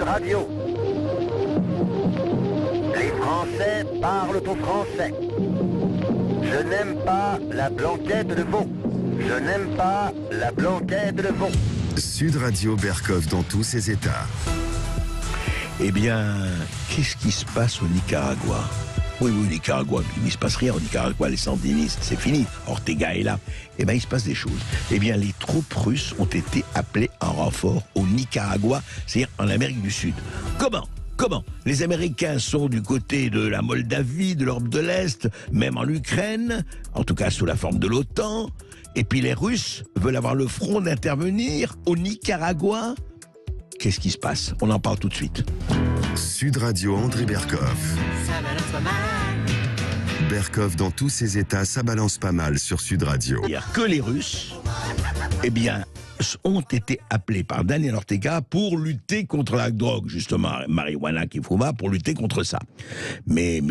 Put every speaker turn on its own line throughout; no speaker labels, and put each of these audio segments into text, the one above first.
Radio. Les Français parlent au français. Je n'aime pas la blanquette de veau. Je n'aime pas la blanquette de veau.
Sud Radio Berkov dans tous ses états.
Eh bien, qu'est-ce qui se passe au Nicaragua ? Oui, au Nicaragua, il ne se passe rien au Nicaragua, les sandinistes, c'est fini, Ortega est là. Eh bien, il se passe des choses. Eh bien, les troupes russes ont été appelées en renfort au Nicaragua, c'est-à-dire en Amérique du Sud. Comment ? Les Américains sont du côté de la Moldavie, de l'Europe de l'Est, même en Ukraine, en tout cas sous la forme de l'OTAN. Et puis les Russes veulent avoir le front d'intervenir au Nicaragua. Qu'est-ce qui se passe ? On en parle tout de suite.
Sud Radio André Berkov.
Ça balance pas mal.
Berkov dans tous ses états, ça balance pas mal sur Sud Radio.
C'est-à-dire que les Russes, eh bien, ont été appelés par Daniel Ortega pour lutter contre la drogue, justement, marijuana qui fuma, pour lutter contre ça. Mais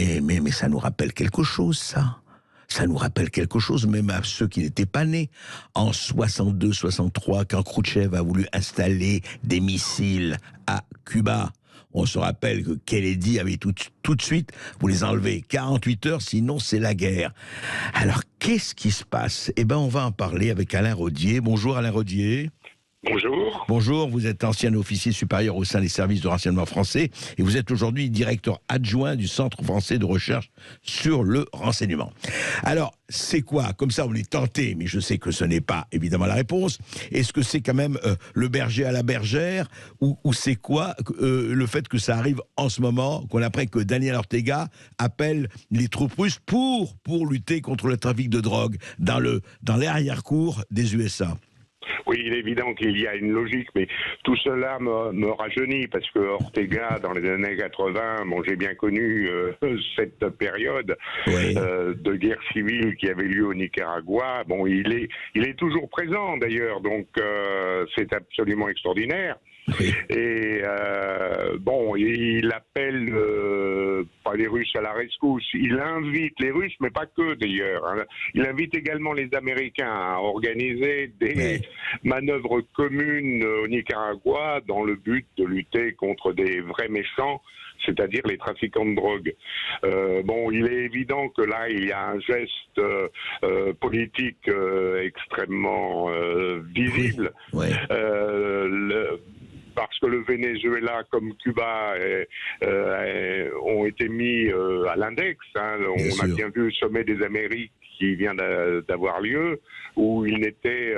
ça nous rappelle quelque chose, ça. Ça nous rappelle quelque chose, même à ceux qui n'étaient pas nés. En 62-63, quand Khrouchtchev a voulu installer des missiles à Cuba, on se rappelle que Kennedy avait tout de suite, vous les enlevez 48 heures, sinon c'est la guerre. Alors, qu'est-ce qui se passe ? Eh bien, on va en parler avec Alain Rodier. Bonjour Alain Rodier.
Bonjour.
Bonjour, vous êtes ancien officier supérieur au sein des services de renseignement français et vous êtes aujourd'hui directeur adjoint du Centre français de recherche sur le renseignement. Alors, c'est quoi ? Comme ça, on est tenté, mais je sais que ce n'est pas évidemment la réponse. Est-ce que c'est quand même le berger à la bergère ou c'est quoi le fait que ça arrive en ce moment, qu'on apprenne que Daniel Ortega appelle les troupes russes pour lutter contre le trafic de drogue dans l'arrière-cour des USA ?
Oui, il est évident qu'il y a une logique, mais tout cela me rajeunit, parce que Ortega, dans les années 80, bon, j'ai bien connu cette période de guerre civile qui avait lieu au Nicaragua. Bon, il est toujours présent, d'ailleurs, donc c'est absolument extraordinaire. Oui. Et bon, il appelle pas les Russes à la rescousse, il invite les Russes, mais pas que d'ailleurs, hein. Il invite également les Américains à organiser des manœuvres communes au Nicaragua dans le but de lutter contre des vrais méchants, c'est-à-dire les trafiquants de drogue. Bon, il est évident que là, il y a un geste politique extrêmement visible. Oui. Parce que le Venezuela comme Cuba ont été mis à l'index. Hein. On a bien vu le sommet des Amériques qui vient d'avoir lieu, où il n'était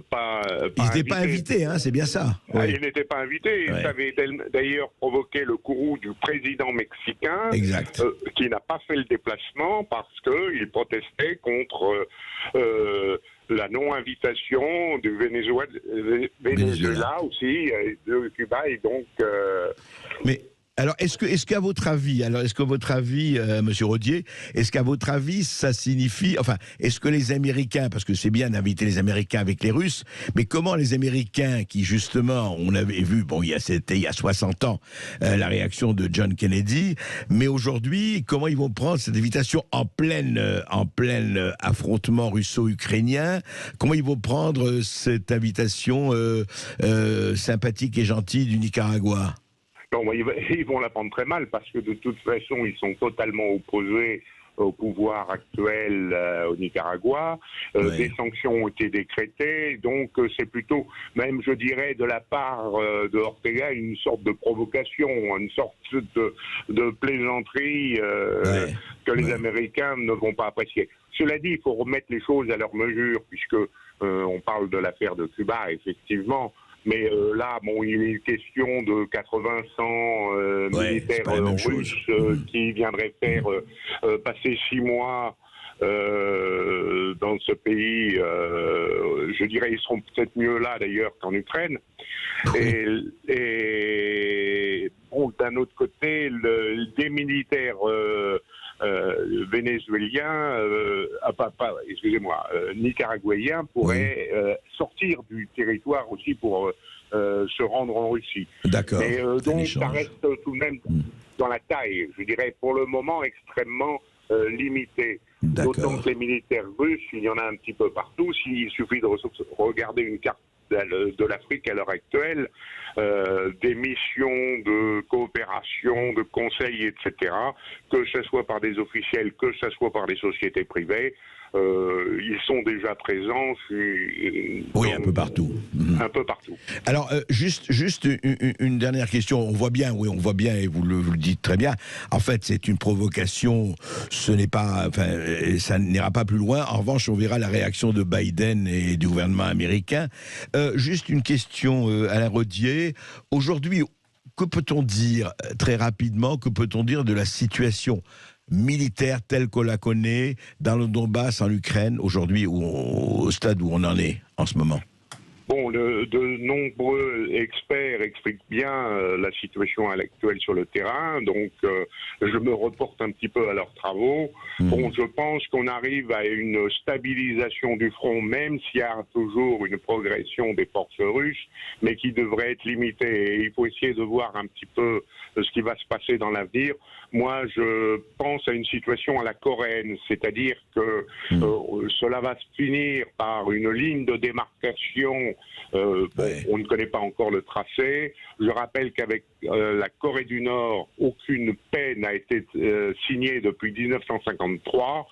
pas
il n'était pas invité, hein, c'est bien ça.
Oui. Il n'était pas invité. Ça avait d'ailleurs provoqué le courroux du président mexicain, qui n'a pas fait le déplacement parce qu'il protestait contre la non-invitation du Venezuela aussi, de Cuba, et donc...
Mais alors, est-ce qu'à votre avis, Monsieur Rodier, est-ce qu'à votre avis, ça signifie, enfin, est-ce que les Américains, parce que c'est bien d'inviter les Américains avec les Russes, mais comment les Américains, qui justement, on avait vu, bon, c'était il y a 60 ans, la réaction de John Kennedy, mais aujourd'hui, comment ils vont prendre cette invitation en plein affrontement russo-ukrainien? Comment ils vont prendre cette invitation sympathique et gentille du Nicaragua?
Non, ils vont la prendre très mal parce que de toute façon, ils sont totalement opposés au pouvoir actuel au Nicaragua. Des sanctions ont été décrétées, donc c'est plutôt, même je dirais, de la part de Ortega, une sorte de provocation, une sorte de plaisanterie que les Américains ne vont pas apprécier. Cela dit, il faut remettre les choses à leur mesure, puisque on parle de l'affaire de Cuba, effectivement. Mais là, bon, il est question de 80-100 militaires russes qui viendraient faire passer 6 mois dans ce pays. Je dirais, ils seront peut-être mieux là d'ailleurs qu'en Ukraine. Et bon, d'un autre côté, des militaires vénézuéliens, nicaraguayens pourraient sortir du territoire aussi pour se rendre en Russie.
D'accord.
Mais donc ça reste tout de même dans la taille, je dirais pour le moment extrêmement limité. D'autant que les militaires russes, il y en a un petit peu partout. Il suffit de regarder une carte de l'Afrique à l'heure actuelle, des missions de coopération, de conseil, etc., que ce soit par des officiels, que ce soit par des sociétés privées. Ils sont déjà présents.
Oui, un peu partout.
Un peu partout.
Alors, juste une dernière question. On voit bien, et vous le dites très bien. En fait, c'est une provocation. Ce n'est pas, enfin, ça n'ira pas plus loin. En revanche, on verra la réaction de Biden et du gouvernement américain. Juste une question, Alain Rodier. Aujourd'hui, que peut-on dire très rapidement? Que peut-on dire de la situation militaire telle qu'on la connaît dans le Donbass, en Ukraine, aujourd'hui, au stade où on en est en ce moment?
Bon, de nombreux experts expliquent bien la situation actuelle sur le terrain, donc je me reporte un petit peu à leurs travaux. Bon, je pense qu'on arrive à une stabilisation du front, même s'il y a toujours une progression des forces russes, mais qui devrait être limitée. Et il faut essayer de voir un petit peu ce qui va se passer dans l'avenir. Moi, je pense à une situation à la coréenne, c'est-à-dire que cela va se finir par une ligne de démarcation. On ne connaît pas encore le tracé. Je rappelle qu'avec la Corée du Nord, aucune paix n'a été signée depuis 1953,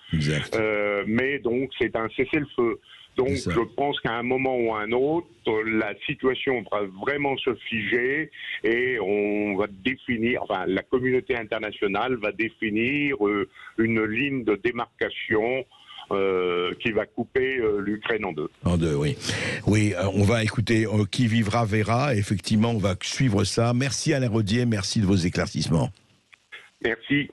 mais donc c'est un cessez-le-feu. Donc je pense qu'à un moment ou à un autre, la situation va vraiment se figer et on va définir, enfin la communauté internationale va définir une ligne de démarcation qui va couper l'Ukraine en deux.
En deux, oui. Oui, on va écouter qui vivra verra. Effectivement, on va suivre ça. Merci Alain Rodier, merci de vos éclaircissements.
Merci.